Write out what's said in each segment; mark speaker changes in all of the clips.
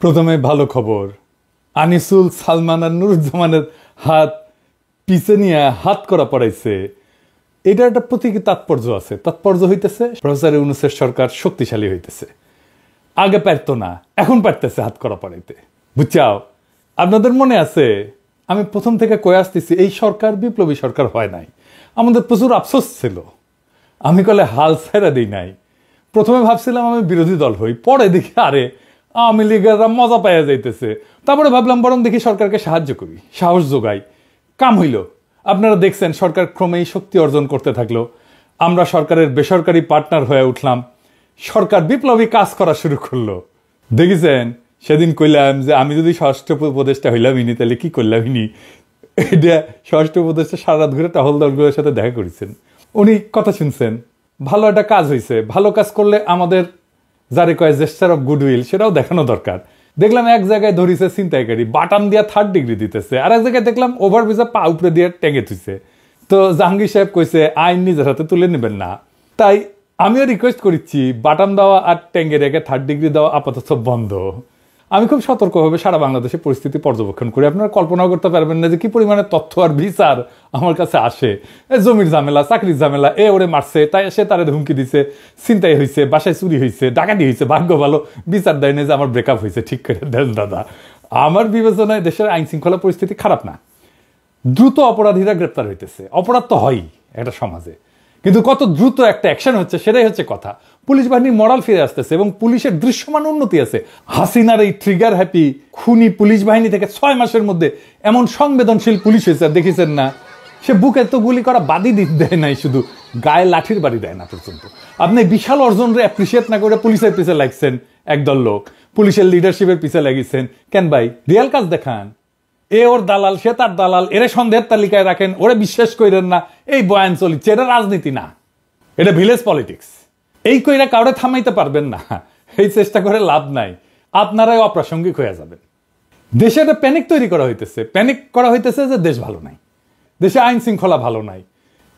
Speaker 1: প্রথমে ভালো খবর, আনিসুল সালমান আর নুরুজ্জামানের হাত পিছে নিয়ে হাত করা পড়াইছে। এটা একটা প্রতীকী তাৎপর্য আছে। তাৎপর্য হইতেছে প্রফেসর ইউনূসের সরকার শক্তিশালী হইতেছে। আগে পারতো না, এখন পারতেছে হাত করা পড়াইতে। বুঝছাও? আপনাদের মনে আছে আমি প্রথম থেকে কয়ে আসতেছি এই সরকার বিপ্লবী সরকার হয় নাই। আমাদের প্রচুর আফসোস ছিল। আমি কলে হাল ছেড়ে দিই নাই। প্রথমে ভাবছিলাম আমি বিরোধী দল হই, পরে দেখি আরে আওয়ামী লীগেরা মজা পাইয়া যাইতেছে। তারপরে ভাবলাম বরং দেখি সরকারকে সাহায্য করি, সাহস যোগাই। কাম হইল। আপনারা দেখছেন সরকার ক্রমেই শক্তি অর্জন করতে থাকলো। আমরা সরকারের বেসরকারি পার্টনার হয়ে উঠলাম। সরকার বিপ্লবী কাজ করা শুরু করলো। দেখেছেন সেদিন কইলাম যে আমি যদি স্বরাষ্ট্র উপদেষ্টা হইলামইনি তাহলে কি করলামইনি। এটা স্বরাষ্ট্র উপদেষ্টা সারা রাত ঘুরে টহল দলগুলোর সাথে দেখা করেছেন। উনি কথা শুনছেন, ভালো একটা কাজ হয়েছে। ভালো কাজ করলে আমাদের যারে কয় জেস্টার অফ গুডউইল সেটাও দেখানো দরকার। দেখলাম এক জায়গায় ধরিছে ছিনতাইকারী, বাটাম দিয়া 3rd ডিগ্রি দিতেছে। আর এক জায়গায় দেখলাম ওভারব্রিজে পা উপরে দিয়ে টেঙে থুইছে। তো জাহাঙ্গীর সাহেব কইছে আইন নিজের হাতে তুলে নেবেন না। তাই আমিও রিকোয়েস্ট করেছি বাটাম দেওয়া আর টেঙ্গে রেখে 3rd ডিগ্রি দেওয়া আপাতত বন্ধ। আমি খুব সতর্কভাবে সারা বাংলাদেশে পরিস্থিতি পর্যবেক্ষণ করি। আপনারা কল্পনাও করতে পারবেন না যে কি পরিমাণে তথ্য আর বিচার আমার কাছে আসে। জমির ঝামেলা, চাকরির ঝামেলা, ওরে মারছে, তাই সে তারে হুমকি দিছে, ছিনতাই হয়েছে, বাসায় চুরি হয়েছে, ডাকাতি হয়েছে, ভাগ্য ভালো বিচার দেয় না যে আমার ব্রেকআপ হয়েছে। ঠিক করে দেন দাদা। আমার বিবেচনায় দেশের আইন শৃঙ্খলা পরিস্থিতি খারাপ না। দ্রুত অপরাধীরা গ্রেপ্তার হইতেছে। অপরাধ তো হয়ই একটা সমাজে, কিন্তু কত দ্রুত একটা অ্যাকশন হচ্ছে সেটাই হচ্ছে কথা। পুলিশ বাহিনীর মরাল ফিরে আসতেছে এবং পুলিশের দৃশ্যমান উন্নতি আছে। হাসিনার এই ট্রিগার হ্যাপি খুনি পুলিশ বাহিনী থেকে 6 মাসের মধ্যে এমন সংবেদনশীল পুলিশ হয়েছে, দেখেছেন না? সে বুকে তো গুলি করা বাদই দেয় নাই, শুধু গায়ে লাঠির বাড়ি দেয় না পর্যন্ত। আপনি বিশাল অর্জনরে অ্যাপ্রিসিয়েট না করে পুলিশের পিছে লাগছেন। একদল লোক পুলিশের লিডারশিপের পিছে লাগিয়েছেন। কেন ভাই? রিয়াল কাজ দেখান। ওর দালাল, সে তার দালাল, এরা সন্দেহের তালিকায় রাখেন, ওরা বিশ্বাস করেন না। এই বয়ান চলিচ্ছে, এটা রাজনীতি না, এটা ভিলেজ পলিটিক্স। এই কইরা কাউরে থামাইতে পারবেন না। এই চেষ্টা করে লাভ নাই, আপনারাই অপ্রাসঙ্গিক হয়ে যাবেন। দেশে একটা প্যানিক তৈরি করা হইতেছে। প্যানিক করা হইতেছে যে দেশ ভালো নাই, দেশে আইন শৃঙ্খলা ভালো নাই।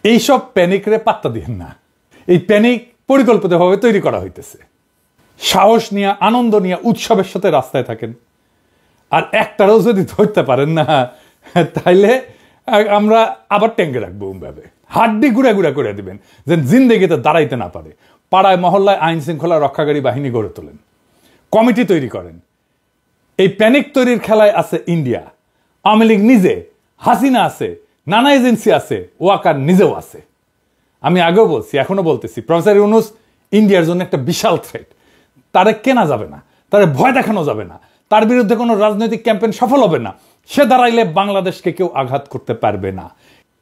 Speaker 1: এইসব প্যানিকরে পাত্তা দিয়েন না। এই প্যানিক পরিকল্পিতভাবে তৈরি করা হইতেছে। সাহস নিয়ে, আনন্দ নিয়ে, উৎসবের সাথে রাস্তায় থাকেন। আর একটারও যদি ধরতে পারেন না তাইলে আমরা আবার ট্যাঙ্কে রাখবো। ভাবে হাড্ডি গুড়া গুড়া করে দিবেন যে জিন্দেগিতে দাঁড়াইতে না পারে। পাড়ায় মহল্লায় আইন শৃঙ্খলা রক্ষাকারী বাহিনী গড়ে তোলেন, কমিটি তৈরি করেন। এই প্যানিক তৈরির খেলায় আছে ইন্ডিয়া, আওয়ামী লীগ নিজে, হাসিনা আছে, নানা এজেন্সি আছে, ওয়াকার নিজেও আছে। আমি আগেও বলছি, এখনো বলতেছি, প্রফেসর ইউনূস ইন্ডিয়ার জন্য একটা বিশাল থ্রেট। তারে কেনা যাবে না, তারে ভয় দেখানো যাবে না, তার বিরুদ্ধে কোনো রাজনৈতিক ক্যাম্পেইন সফল হবে না। সে দাঁড়াইলে বাংলাদেশকে কেউ আঘাত করতে পারবে না।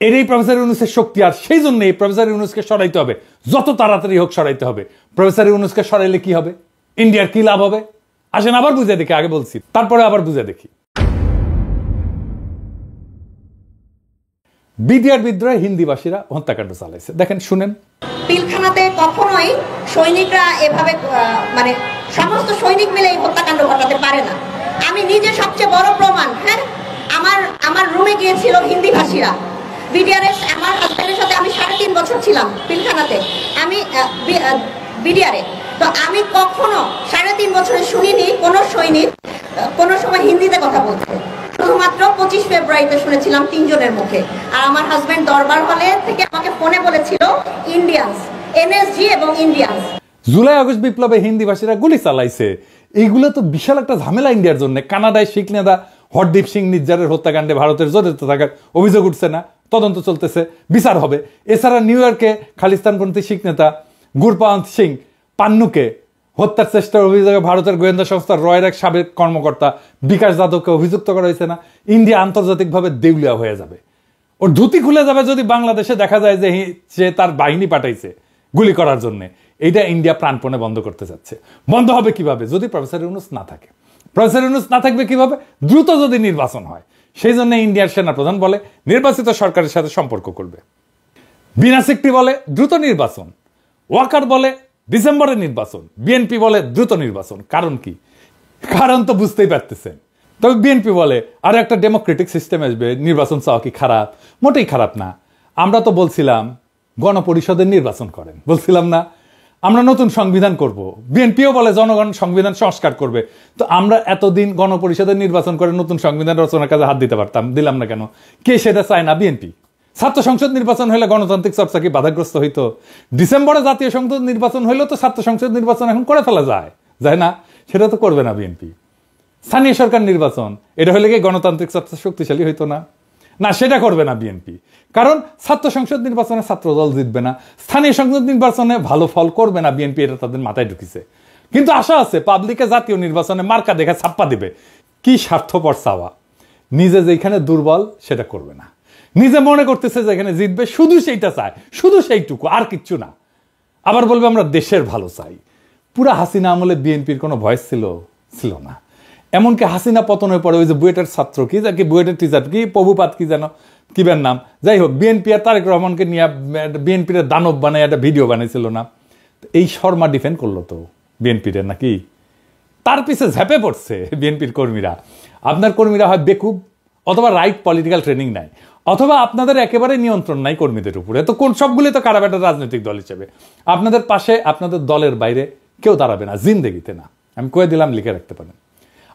Speaker 1: এরই প্রফেসর ইউনূসের শক্তি। আর সেই জন্যই প্রফেসর ইউনূসকে সরাইতে হবে, যত তাড়াতাড়ি হোক সরাইতে হবে। প্রফেসর ইউনূসকে সরাইলে কি হবে? ইন্ডিয়ার কি লাভ হবে? আসেন আবার বুঝে দেখি। আগে বলছি, তারপরে আবার বুঝে দেখি। বিডিআর বিদ্রোহে হিন্দিভাষীরা হত্যাকাণ্ড চালাইছে। দেখেন, শুনেন।
Speaker 2: পিলখানাতে কখনোই সৈনিকরা এভাবে মানে সমস্ত সৈনিক মিলে এই হত্যাকাণ্ড ঘটাতে পারে না। আমি নিজে সবচেয়ে বড় প্রমাণ। হ্যাঁ, আমার রুমে গিয়েছিল হিন্দিভাষীরা। বিডিআরের আমার হাজবেন্ডের সাথে আমি 3.5 বছর ছিলাম পিলখানাতে। আমি বিডিআরে। তো আমি কখনো 3.5 বছরে শুনিনি কোনো সৈনিক কোনো সময় হিন্দিতে কথা বলতে। শুধুমাত্র 25 ফেব্রুয়ারিতে শুনেছিলাম 3 জনের মুখে। আর আমার হাজবেন্ড দরবার হলে থেকে আমাকে ফোনে বলেছিল ইন্ডিয়ান্স, এনএসজি এবং ইন্ডিয়ান্স।
Speaker 1: জুলাই আগস্ট বিপ্লবে হিন্দিভাষীরা গুলি চালাইছে। এইগুলো তো বিশাল একটা ঝামেলা ইন্ডিয়ার জন্য। কানাডায় শিখ নেতা হরদীপ সিং নির্জারের হত্যাকাণ্ডে ভারতের জড়িত থাকার অভিযোগ উঠছে না? তদন্ত চলতেছে, বিচার হবে। এছাড়া নিউ ইয়র্কে খালিস্তানপন্থী শিখ নেতা গুরপান্ত সিং পান্নুকে হত্যার চেষ্টার অভিযোগে ভারতের গোয়েন্দা সংস্থা রয়ের এক সাবেক কর্মকর্তা বিকাশ যাদবকে অভিযুক্ত করা হয়েছে না? ইন্ডিয়া আন্তর্জাতিকভাবে দেউলিয়া হয়ে যাবে, ওর ধুতি খুলে যাবে যদি বাংলাদেশে দেখা যায় যে সে তার বাহিনী পাঠাইছে গুলি করার জন্য। এইটা ইন্ডিয়া প্রাণপণে বন্ধ করতে যাচ্ছে। বন্ধ হবে কিভাবে? যদি প্রফেসর ইউনূস না থাকে। প্রফেসর ইউনূস না থাকবে কিভাবে? দ্রুত যদি নির্বাচন হয়। সেই জন্য ইন্ডিয়ার সেনাপ্রধান বলে নির্বাচিত সরকারের সাথে সম্পর্ক করবে। বিনা সিকটি বলে দ্রুত নির্বাচন। ওয়াকার বলে ডিসেম্বরে নির্বাচন। বিএনপি বলে দ্রুত নির্বাচন। কারণ কি? কারণ তো বুঝতেই পারতেছেন। তবে বিএনপি বলে আর একটা ডেমোক্রেটিক সিস্টেম আসবে, নির্বাচন চাওয়া কি খারাপ? মোটেই খারাপ না। আমরা তো বলছিলাম গণপরিষদের নির্বাচন করেন, বলছিলাম না? আমরা নতুন সংবিধান করব, বিএনপিও বলে জনগণ সংবিধান সংস্কার করবে। তো আমরা এতদিন গণপরিষদের নির্বাচন করে নতুন সংবিধান রচনার কাজে হাত দিতে পারতাম, দিলাম না কেন? কে সেটা চায় না? বিএনপি। ছাত্র সংসদ নির্বাচন হলে গণতান্ত্রিক চর্চা কি বাধাগ্রস্ত হইতো? ডিসেম্বরে জাতীয় সংসদ নির্বাচন হইলেও তো ছাত্র সংসদ নির্বাচন এখন করে ফেলা যায় না? সেটা তো করবে না বিএনপি। স্থানীয় সরকার নির্বাচন, এটা হলে কি গণতান্ত্রিক চর্চা শক্তিশালী হইতো না? না, সেটা করবে না বিএনপি। কারণ ছাত্র সংসদ নির্বাচনে ছাত্র দল জিতবে না, স্থানীয় সংসদ নির্বাচনে ভালো ফল করবে না বিএনপি, এটা তাদের মাথায় ঢুকিছে। কিন্তু আশা আছে পাবলিকে জাতীয় নির্বাচনে মার্কা দেখে ছাপ্পা দিবে। কি স্বার্থপর চাওয়া! নিজে যেখানে দুর্বল সেটা করবে না, নিজে মনে করতেছে যেখানে জিতবে শুধু সেইটা চায়, শুধু সেইটুকু, আর কিচ্ছু না। আবার বলবে আমরা দেশের ভালো চাই। পুরা হাসিনা আমলে বিএনপির কোনো ভয়েস ছিল না। এমনকি হাসিনা পতনের পরে ওই যে বুয়েটের ছাত্র কি যাকে বুয়েটের টিচার কি প্রভুপাত কি যেন কিবের নাম, যাই হোক, বিএনপি আর তারেক রহমানকে নিয়ে বিএনপির দানব বানায় একটা ভিডিও বানাইছিল না? এই শর্মা ডিফেন্ড করলো তো বিএনপির নাকি? তার পিছে ঝেপে পড়ছে বিএনপির কর্মীরা। আপনার কর্মীরা হয় বেকুব, অথবা রাইট পলিটিক্যাল ট্রেনিং নাই, অথবা আপনাদের একেবারে নিয়ন্ত্রণ নাই কর্মীদের উপরে। তো কোন সবগুলি তো খারাপ একটা রাজনৈতিক দল হিসেবে। আপনাদের পাশে আপনাদের দলের বাইরে কেউ দাঁড়াবে না, জিন্দেগিতে না। আমি কয়ে দিলাম, লিখে রাখতে পারেন।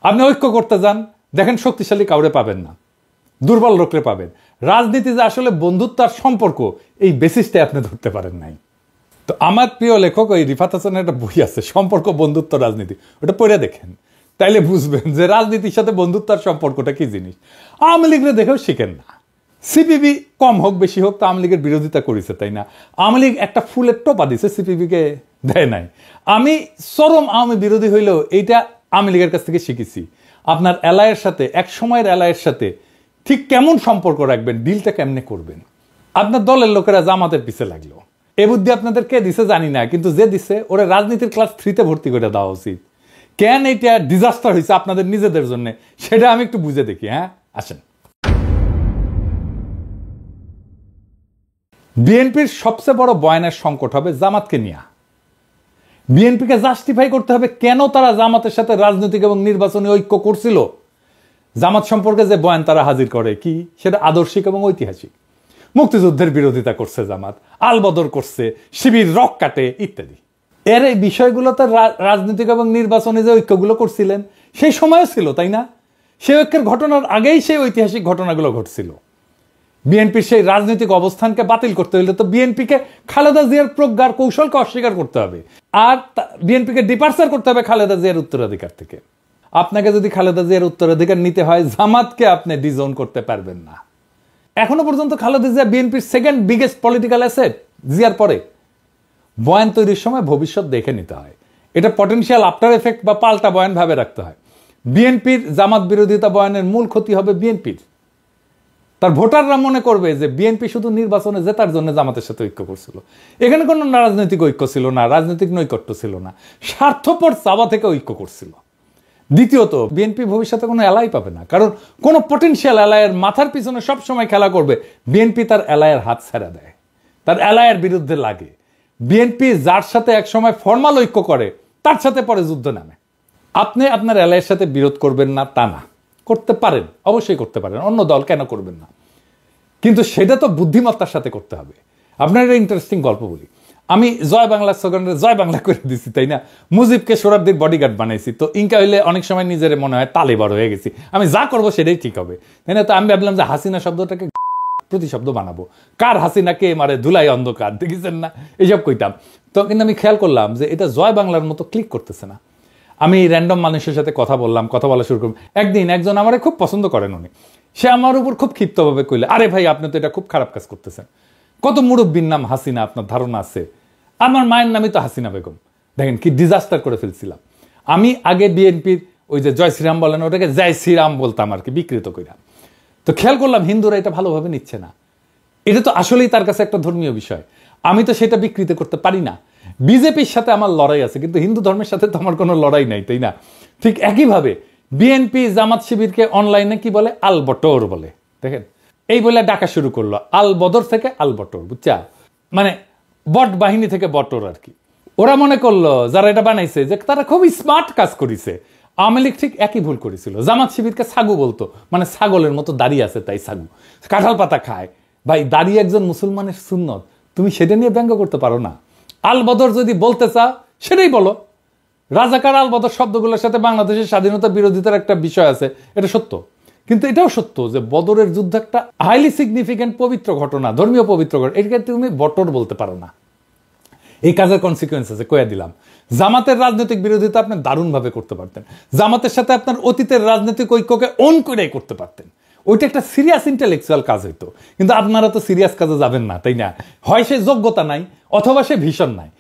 Speaker 1: আপনি ঐক্য করতে যান, দেখেন শক্তিশালী কাউরে পাবেন না, দুর্বল লোকরে পাবেন। রাজনীতি যে আসলে বন্ধুত্ব আর সম্পর্ক, এই বেসিসটাই আপনি ধরতে পারেন নাই। তো আমার প্রিয় লেখক ওই রিফাত হাসানের একটা বই আছে, সম্পর্ক বন্ধুত্ব রাজনীতি, ওটা পড়ে দেখেন, তাইলে বুঝবেন যে রাজনীতির সাথে বন্ধুত্ব আর সম্পর্কটা কি জিনিস। আওয়ামী লীগরে দেখেও শিখেন না। সিপিবি কম হোক বেশি হোক তো আওয়ামী লীগের বিরোধিতা করেছে, তাই না? আওয়ামী লীগ একটা ফুলের টোপা দিছে, সিপিবিকে দেয় নাই। আমি চরম আওয়ামী বিরোধী হইলেও এইটা আওয়ামী লীগের কাছ থেকে শিখেছি। আপনার এলায়ের সাথে, এক সময়ের এলায়ের সাথে ঠিক কেমন সম্পর্ক রাখবেন, ডিলটা কেমনে করবেন। আপনার দলের লোকেরা জামাতের পিছে লাগলো, এ বুদ্ধি আপনাদের কে দিছে জানি না, কিন্তু যে দিছে ওরা রাজনীতির ক্লাস 3-তে ভর্তি করে দেওয়া উচিত। কেন এইটা ডিজাস্টার হয়েছে আপনাদের নিজেদের জন্য, সেটা আমি একটু বুঝে দেখি। হ্যাঁ, আসেন। বিএনপির সবচেয়ে বড় বয়ানের সংকট হবে জামাতকে নিয়ে। বিএনপিকে জাস্টিফাই করতে হবে কেন তারা জামাতের সাথে রাজনৈতিক এবং নির্বাচনী ঐক্য করছিল। জামাত সম্পর্কে যে বয়ান তারা হাজির করে কি, সেটা আদর্শিক এবং ঐতিহাসিক। মুক্তিযুদ্ধের বিরোধিতা করছে জামাত, আলবদর করছে, শিবির রক কাটে ইত্যাদি। এর এই বিষয়গুলোতে রাজনৈতিক এবং নির্বাচনী যে ঐক্যগুলো করছিলেন সেই সময়ও ছিল, তাই না? সেই ঐক্যের ঘটনার আগেই সেই ঐতিহাসিক ঘটনাগুলো ঘটছিল। বিএনপির সেই রাজনৈতিক অবস্থানকে বাতিল করতে হলে তো বিএনপিকে খালেদা জিয়ার প্রজ্ঞার কৌশলকে অস্বীকার করতে হবে, আর বিএনপিকে ডিপার্চার করতে হবে খালেদা জিয়ার উত্তরাধিকার থেকে। আপনাকে যদি খালেদা জিয়ার উত্তরাধিকার নিতে হয়, জামাতকে আপনি ডিজোন করতে পারবেন না। এখনো পর্যন্ত খালেদা জিয়া বিএনপির সেকেন্ড বিগেস্ট পলিটিক্যাল অ্যাসেট, জিয়ার পরে। বয়ান তৈরির সময় ভবিষ্যৎ দেখে নিতে হয়, এটা পটেনশিয়াল আফটার এফেক্ট বা পাল্টা বয়ান ভাবে রাখতে হয়। বিএনপির জামাত বিরোধিতা বয়ানের মূল ক্ষতি হবে বিএনপির। তার ভোটাররা মনে করবে যে বিএনপি শুধু নির্বাচনে জেতার জন্য জামাতের সাথে ঐক্য করছিল, এখানে কোনো রাজনৈতিক ঐক্য ছিল না, রাজনৈতিক নৈকট্য ছিল না, স্বার্থপর চাওয়া থেকে ঐক্য করছিল। দ্বিতীয়ত, বিএনপি ভবিষ্যতে কোনো এলাই পাবে না, কারণ কোন পটেনশিয়াল এলায়ের মাথার পিছনে সবসময় খেলা করবে বিএনপি, তার এলায়ের হাত ছেড়ে দেয়, তার এলায়ের বিরুদ্ধে লাগে। বিএনপি যার সাথে একসময় ফর্মাল ঐক্য করে তার সাথে পরে যুদ্ধ নামে। আপনি আপনার এলায়ের সাথে বিরোধ করবেন না তা না, করতে পারেন, অবশ্যই করতে পারেন, অন্য দল কেন করবেন না, কিন্তু সেটা তো বুদ্ধিমত্তার সাথে করতে হবে। আপনার একটা ইন্টারেস্টিং গল্প বলি। আমি জয় বাংলা স্লোগানে জয় বাংলা করে দিছি, তাই না? মুজিবকে সোহরাওয়ার্দীর বডিগার্ড বানাইছি, তো ইনকা হইলে অনেক সময় নিজের মনে হয় তালেবার হয়ে গেছি, আমি যা করবো সেটাই ঠিক হবে, তাই না? তো আমি ভাবলাম যে হাসিনা শব্দটাকে প্রতিশব্দ বানাবো। কার হাসিনা কে মারে ধুলাই অন্ধকার, দেখেছেন না, এইসব কইতাম। তো কিন্তু আমি খেয়াল করলাম যে এটা জয় বাংলার মতো ক্লিক করতেছে না। আমি র্যান্ডম মানুষের সাথে কথা বলা শুরু করলাম। একদিন একজন আমারে খুব পছন্দ করেন, উনি, সে আমার উপর খুব ক্ষিপ্তভাবে কইলে, আরে ভাই আপনি তো এটা খুব খারাপ কাজ করতেছেন, কত মুরব্বীর নাম হাসিনা, আপনার ধারণা আছে? আমার মায়ের নামই তো হাসিনা বেগম। দেখেন কি ডিজাস্টার করে ফেলছিলাম। আমি আগে বিএনপির ওই যে জয় শ্রীরাম বলেন, ওটাকে জয় শ্রীরাম বলতাম আর কি, বিকৃত কইরা। তো খেয়াল করলাম হিন্দুরা এটা ভালোভাবে নিচ্ছে না, এটা তো আসলেই তার কাছে একটা ধর্মীয় বিষয়, আমি তো সেটা বিকৃত করতে পারি না। বিজেপির সাথে আমার লড়াই আছে, কিন্তু হিন্দু ধর্মের সাথে তো আমার কোনো লড়াই নাই, তাই না? ঠিক একইভাবে বিএনপি জামাত শিবিরকে অনলাইনে কি বলে, আল বটর বলে। দেখেন, এই বলে ডাকা শুরু করলো, আল বদর থেকে আল বটর, বুঝছা? মানে বট বাহিনী থেকে বটর আর কি। ওরা মনে করলো যারা এটা বানাইছে যে তারা খুব স্মার্ট কাজ করেছে। আওয়ামী লীগ ঠিক একই ভুল করেছিল, জামাত শিবিরকে ছাগু বলতো, মানে ছাগলের মতো দাঁড়িয়ে আছে তাই ছাগু, কাঁঠাল পাতা খায়। ভাই, দাঁড়িয়ে একজন মুসলমানের সুন্নত, তুমি সেটা নিয়ে ব্যঙ্গ করতে পারো না? আল বদর যদি বলতে চাও সেটাই বলো। রাজাকার আল বদর শব্দগুলোর সাথে বাংলাদেশের স্বাধীনতা বিরোধিতার একটা বিষয় আছে, এটা সত্য। কিন্তু এটাও সত্য যে বদরের যুদ্ধ একটা হাইলি সিগনিফিক্যান্ট পবিত্র ঘটনা, ধর্মীয় পবিত্র ঘটনা, এটাকে তুমি বটর বলতে পারো না। এই কাজের কনসিকুয়েন্স আছে, কয়ে দিলাম। জামাতের রাজনৈতিক বিরোধিতা আপনি দারুণভাবে করতে পারতেন, জামাতের সাথে আপনার অতীতের রাজনৈতিক ঐক্যকে অন করে করতে পারতেন, ওইটা একটা সিরিয়াস ইন্টেলেকচুয়াল কাজ হইতো। কিন্তু আপনারা তো সিরিয়াস কাজে যাবেন না, তাই না? হয় সে যোগ্যতা নাই, অথবা সে ভীষণ নাই,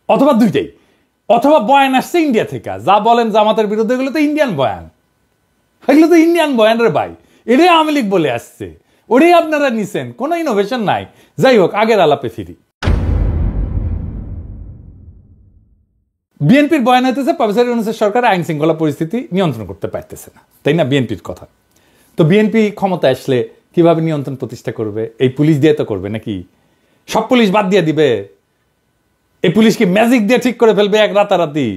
Speaker 1: অথবা দুইটাই, অথবা বয়ান আসছে ইন্ডিয়া থেকে। যা বলেন জামাতের বিরুদ্ধে, এগুলো তো ইন্ডিয়ান বয়ান, এগুলো তো ইন্ডিয়ান বয়ান রে ভাই, এটাই আওয়ামী লীগ বলে আসছে, ওটাই আপনারা নিছেন, কোনো ইনোভেশন নাই। যাই হোক, আগের আলাপে ফিরি। বিএনপির বয়ান হইতেছে প্রফেসর ইউনূসের সরকার আইন শৃঙ্খলা পরিস্থিতি নিয়ন্ত্রণ করতে পারতেছে না, তাই না? বিএনপির কথা। তো বিএনপি ক্ষমতা আসলে কিভাবে নিয়ন্ত্রণ প্রতিষ্ঠা করবে? এই পুলিশ দিয়ে তো করবে নাকি? সব পুলিশ বাদ দিয়ে দিবে? এই পুলিশ কি ম্যাজিক দিয়ে ঠিক করে ফেলবে এক রাতারাতি?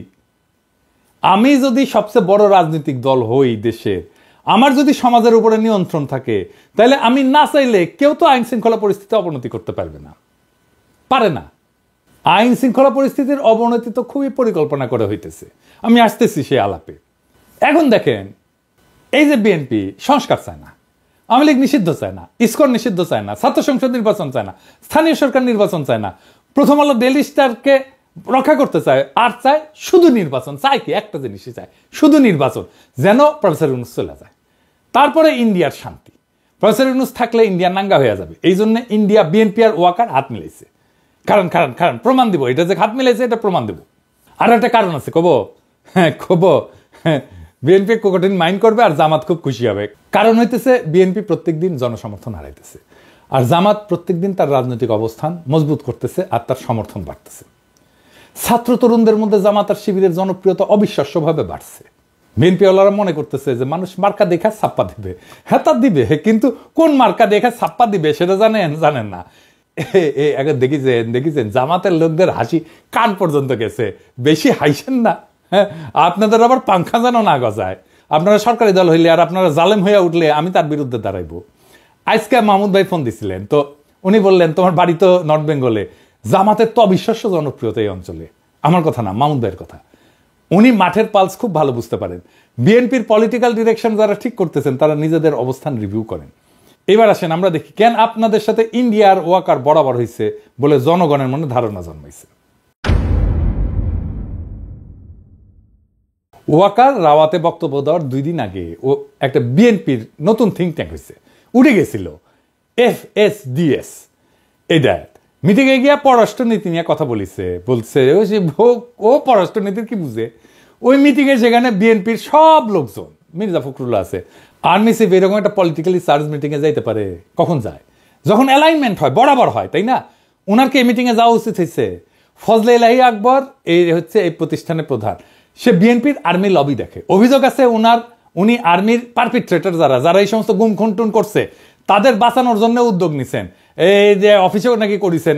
Speaker 1: আমি যদি সবচেয়ে বড় রাজনৈতিক দল হই দেশের, আমার যদি সমাজের উপরে নিয়ন্ত্রণ থাকে, তাহলে আমি না চাইলে কেউ তো আইন শৃঙ্খলা পরিস্থিতি অবনতি করতে পারবে না, পারে না। আইন শৃঙ্খলা পরিস্থিতির অবনতি তো খুবই পরিকল্পনা করে হইতেছে। আমি আসতেছি সে আলাপে। এখন দেখেন, এই যে বিএনপি সংস্কার চায় না, আওয়ামী লীগ নিষিদ্ধ চায় না, ইসকন নিষিদ্ধ চায় না, ছাত্র সংসদ নির্বাচন চায় না, স্থানীয় সরকার নির্বাচন চায় না, প্রথম আলো ডেইলি স্টারকে রক্ষা করতে চায়, আর চায় শুধু নির্বাচন। চায় কি? একটা জিনিসই চায়, শুধু নির্বাচন, যেন প্রফেসর ইউনূস চলে যায়। তারপরে ইন্ডিয়ার শান্তি। প্রফেসর ইউনূস থাকলে ইন্ডিয়া নাঙ্গা হয়ে যাবে, এই জন্য ইন্ডিয়া বিএনপি আর ওয়াকার হাত মিলাইছে। কারণ কারণ কারণ প্রমাণ দিব, এটা যে হাত মিলাইছে এটা প্রমাণ দেব। আর একটা কারণ আছে, কব? হ্যাঁ কব। বিএনপি কঠিন মাইন্ড করবে আর জামাত খুব খুশি হবে। কারণ হইতেছে বিএনপি প্রত্যেকদিন জনসমর্থন হারাইতেছে, আর জামাত প্রত্যেকদিন তার রাজনৈতিক অবস্থান মজবুত করতেছে আর তার সমর্থন বাড়তেছে। ছাত্র তরুণদের মধ্যে জামাত আর শিবিরের জনপ্রিয়তা অবিশ্বাস্যভাবে বাড়ছে। বিএনপি ওয়ালারা মনে করতেছে যে মানুষ মার্কা দেখা ছাপ্পা দিবে। হ্যাঁ তা দিবে, কিন্তু কোন মার্কা দেখা ছাপ্পা দিবে সেটা জানেন না। দেখেছেন জামাতের লোকদের হাসি কান পর্যন্ত গেছে। বেশি হাসেন না, হ্যাঁ? আপনাদের আবার পাংখা যেন না গজায়। আপনারা সরকারি দল হইলে আর আপনারা জালেম হয়ে উঠলে আমি তার বিরুদ্ধে দাঁড়াইবো। আজকে মাহমুদ ভাই ফোন দিছিলেন, তো উনি বললেন তোমার বাড়ি তো নর্থ বেঙ্গলে, জামাতের তো অবিশ্বাস্য জনপ্রিয়তা এই অঞ্চলে। আমার কথা না, মাহমুদ ভাইয়ের কথা। উনি মাঠের পালস খুব ভালো বুঝতে পারেন। বিএনপির পলিটিক্যাল ডিরেকশন যারা ঠিক করতেছেন তারা নিজেদের অবস্থান রিভিউ করেন। এবার আসেন আমরা দেখি কেন আপনাদের সাথে ইন্ডিয়ার ওয়াকার বরাবর হয়েছে বলে জনগণের মনে ধারণা জন্মাইছে। ওয়াকার রাওয়াতে বক্তব্য দেওয়ার 2 দিন আগে ও একটা বিএনপির নতুন থিঙ্ক ট্যাঙ্ক হয়েছে, উঠে গেছিল FSDS। এটা মিটিংয়ে গিয়া পররাষ্ট্রনীতি নিয়ে কথা বলছে ও পররাষ্ট্রনীতির কি বুঝে? ওই মিটিংয়ে সেখানে বিএনপির সব লোকজন, মির্জা ফখরুল্লাহ আছে, আর্মি চিফ এরকম একটা পলিটিক্যালি চার্জ মিটিংয়ে যাইতে পারে? কখন যায়? যখন অ্যালাইনমেন্ট হয়, বরাবর হয়, তাই না? ওনার কি এই মিটিংয়ে যাওয়া উচিত হয়েছে? ফজলে ইলাহি আকবর এই হচ্ছে এই প্রতিষ্ঠানের প্রধান, সে বিএনপির আর্মি লবি দেখে। অভিযোগ আছে উনি আর্মির পারপিট্রেটর যারা এই সমস্ত গুম খুন করছে তাদের বাঁচানোর জন্য উদ্যোগ নিছেন। এই যে অফিসেও নাকি করেছেন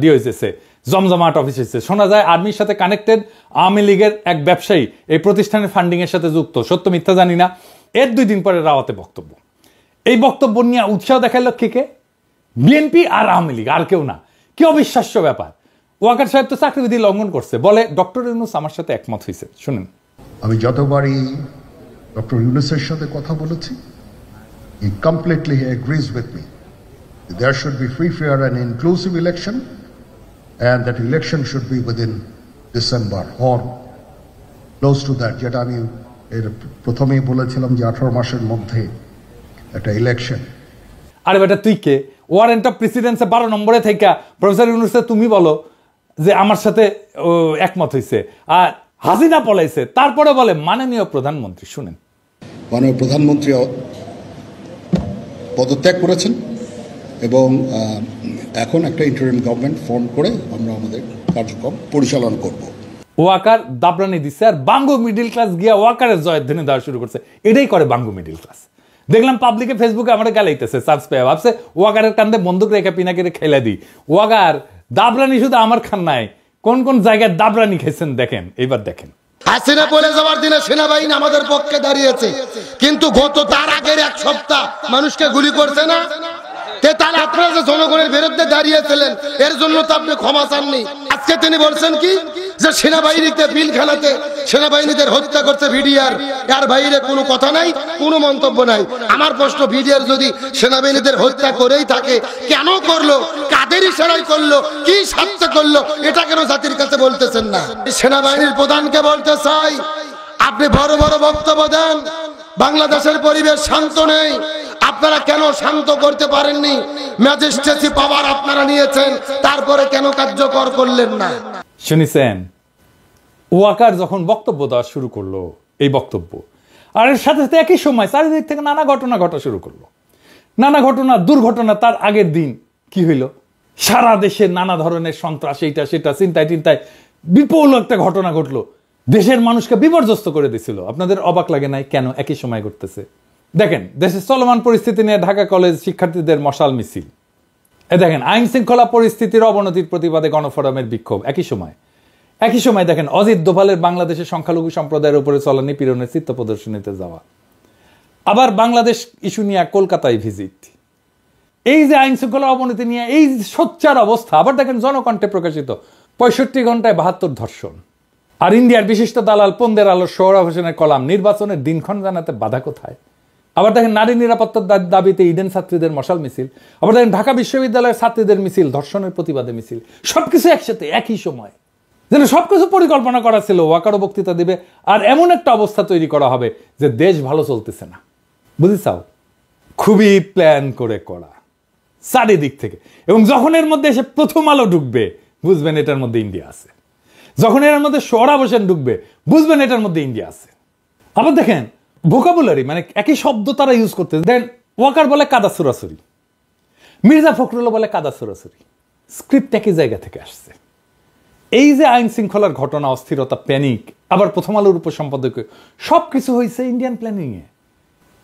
Speaker 1: ডিওএসএসে, জমজমাট অফিস হয়েছে, শোনা যায় আর্মির সাথে কানেক্টেড আওয়ামী লীগের এক ব্যবসায়ী এই প্রতিষ্ঠানের ফান্ডিং এর সাথে যুক্ত। সত্য মিথ্যা জানি না। এর 2 দিন পরে রাওয়াতে বক্তব্য। এই বক্তব্য নিয়ে উৎসাহ দেখাইল কে? বিএনপি আর আওয়ামী লীগ, আর কেউ না। কি অবিশ্বাস্য ব্যাপার! ওয়াকার সাহেব তো চাকরিবিধি লঙ্ঘন করছে, বলে ডক্টর ইউনূস আমার সাথে একমত হয়েছে। শুনেন,
Speaker 3: আমি যতবারই ডক্টর ইউনূসের সাথে কথা বলেছি, he completely agrees with me. There should be free, fair and inclusive election, and that election should be within December or close to that. যেটা আমি প্রথমেই বলেছিলাম যে 18 মাসের মধ্যে একটা ইলেকশন।
Speaker 1: আরে বেটা তুই কে? ওয়ারেন্ট অফ প্রেসিডেন্সে 12 নম্বরে থেকে প্রফেসর ইউনূসে তুমি বলো যে আমার সাথে একমত হয়েছে, আর হাসিনা পলাইছে, তারপরে বলে মাননীয় প্রধানমন্ত্রী। শুনেন,
Speaker 3: মাননীয় প্রধানমন্ত্রী পদত্যাগ করেছেন এবং এখন একটা ইন্টারিম গভর্নমেন্ট ফর্ম করে আমরা আমাদের কার্যক্রম পরিচালনা করব।
Speaker 1: ওয়াকার দাবরানি দিচ্ছে, আর বাঙ্গু মিডিল ক্লাস গিয়া ওয়াকারের জয়ধ্বনি দেওয়া শুরু করছে। এটাই করে বাঙ্গু মিডিল ক্লাস। দেখলাম পাবলিকে ফেসবুকে আমার গালাইতেছে, চার্জ পেয়ে ভাবছে ওয়াকারের কান্দে বন্দুক রেখে পিনাকে খেলে দিই। ওয়াকার দাবরানি শুধু আমার খান নাই, কোন কোন জায়গায় দাবরানি খেয়েছেন দেখেন। এইবার দেখেন,
Speaker 4: হাসিনা বলে যাওয়ার দিনে সেনাবাহিনী আমাদের পক্ষে দাঁড়িয়েছে, কিন্তু গত তার আগের 1 সপ্তাহ মানুষকে গুলি করছে না, তাহলে আপনারা যে জনগণের বিরুদ্ধে দাঁড়িয়েছিলেন এর জন্য তো আপনি ক্ষমা চাননি। আজকে তিনি বলছেন কি যে সেনাবাহিনীতে পিলখানাতে সেনাবাহিনীদের হত্যা করছে বিডিআর, এর বাইরে কোনো কথা নাই, কোনো মন্তব্য নাই। আমার প্রশ্ন, বিডিআর যদি সেনাবাহিনীদের হত্যা করেই থাকে কেন করলো, কাদের ইশারায় করলো, কি স্বার্থে করলো, এটা কেন জাতির কাছে বলতেছেন না? সেনাবাহিনীর প্রধানকে বলতে চাই, আপনি বড় বড় বক্তব্য দেন, বাংলাদেশের পরিবেশ শান্ত নেই, আপনারা কেন শান্ত করতে পারেননি? ম্যাজিস্ট্রেসি পাওয়ার আপনারা নিয়েছেন, তারপরে কেন কার্যকর করলেন না?
Speaker 1: শুনেছেন ওয়াকার যখন বক্তব্য দেওয়া শুরু করলো, এই বক্তব্য আর এর সাথে সাথে একই সময় চারিদিক থেকে নানা ঘটনা ঘটা শুরু করলো, নানা ঘটনা, দুর্ঘটনা। তার আগের দিন কি হইল, সারা দেশে নানা ধরনের সন্ত্রাস, এইটা সেটা, চিন্তায় চিন্তায় বিপুল একটা ঘটনা ঘটলো, দেশের মানুষকে বিপর্যস্ত করে দিছিল। আপনাদের অবাক লাগে নাই কেন একই সময় ঘটতেছে? দেখেন দেশের চলমান পরিস্থিতি নিয়ে ঢাকা কলেজ শিক্ষার্থীদের মশাল মিছিল, দেখেন আইন শৃঙ্খলা পরিস্থিতির অবনতির প্রতিবাদে গণফোরামের বিক্ষোভ, একই সময় দেখেন অজিত দোভালের বাংলাদেশের সংখ্যালঘু সম্প্রদায়ের উপরে চলা নিপীড়নের চিত্র প্রদর্শনীতে যাওয়া, আবার বাংলাদেশ ইস্যু নিয়ে কলকাতায় ভিজিট, এই যে আইন শৃঙ্খলা অবনতি নিয়ে এই সোচ্চার অবস্থা। আবার দেখেন জনকণ্ঠে প্রকাশিত 65 ঘন্টায় 72 ধর্ষণ। আর ইন্ডিয়ার বিশিষ্ট দালাল পন্দের আলোর সোহরাব হোসেনের কলাম, নির্বাচনের দিনক্ষণ জানাতে বাধা কোথায়। আবার দেখেন নারী নিরাপত্তার দাবিতে ইডেন ছাত্রীদের মশাল মিছিল, আবার দেখেন ঢাকা বিশ্ববিদ্যালয়ের ছাত্রীদের মিছিল, ধর্ষণের প্রতিবাদে মিছিল, সবকিছু একসাথে একই সময়, যেন সবকিছু পরিকল্পনা করা ছিল। ওয়াকারও বক্তৃতা দিবে আর এমন একটা অবস্থা তৈরি করা হবে যে দেশ ভালো চলতেছে না, বুঝিছাও? খুবই প্ল্যান করে করা চারিদিক থেকে। এবং যখন এর মধ্যে এসে প্রথম আলো ঢুকবে, বুঝবেন এটার মধ্যে ইন্ডিয়া আছে। যখন এর মধ্যে সোহরাব হোসেন ঢুকবে, বুঝবেন এটার মধ্যে ইন্ডিয়া আছে। আবার দেখেন ভোকাবুলারি, মানে একই শব্দ তারা ইউজ করতে দেন। ওয়াকার বলে কাদা সুরাসুরি, মির্জা ফখরুল বলে কাদা সুরাসুরি, স্ক্রিপ্ট একই জায়গা থেকে আসছে। এই যে আইন শৃঙ্খলার ঘটনা, অস্থিরতা, প্যানিক, আবার প্রথম আলোর উপসম্পাদকীয়, সবকিছু হয়েছে ইন্ডিয়ান প্ল্যানিং এ,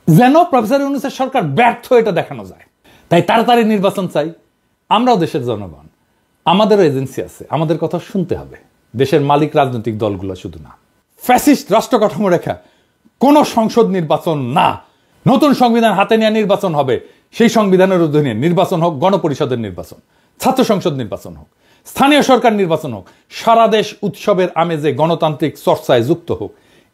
Speaker 1: যেন প্রফেসর ইউনূসের সরকার ব্যর্থ এটা দেখানো যায়। তাই তাড়াতাড়ি নির্বাচন চাই। আমরাও দেশের জনগণ, আমাদেরও এজেন্সি আছে, আমাদের কথা শুনতে হবে। দেশের মালিক রাজনৈতিক দলগুলো শুধু না। ফ্যাসিস্ট রাষ্ট্র কাঠামো রেখা কোন সংসদ নির্বাচন না, নতুন সংবিধান হাতে নিয়ে নির্বাচন হবে। সেই সংবিধানের অধীনে নির্বাচন হোক, গণপরিষদের নির্বাচন, ছাত্র সংসদ নির্বাচন হোক, স্থানীয় সরকার নির্বাচন হোক, সারা দেশ উৎসবের আমেজে গণতান্ত্রিক চর্চায় যুক্ত হোক।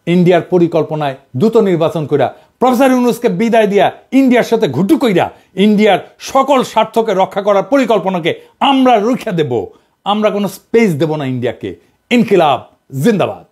Speaker 1: ইন্ডিয়ার পরিকল্পনায় দ্রুত নির্বাচন কইরা প্রফেসর ইউনূসকে বিদায় দিয়া ইন্ডিয়ার সাথে ঘুটু কইরা ইন্ডিয়ার সকল স্বার্থকে রক্ষা করার পরিকল্পনাকে আমরা রুখে দেব। আমরা কোনো স্পেস দেব না ইন্ডিয়াকে। ইনকিলাব জিন্দাবাদ।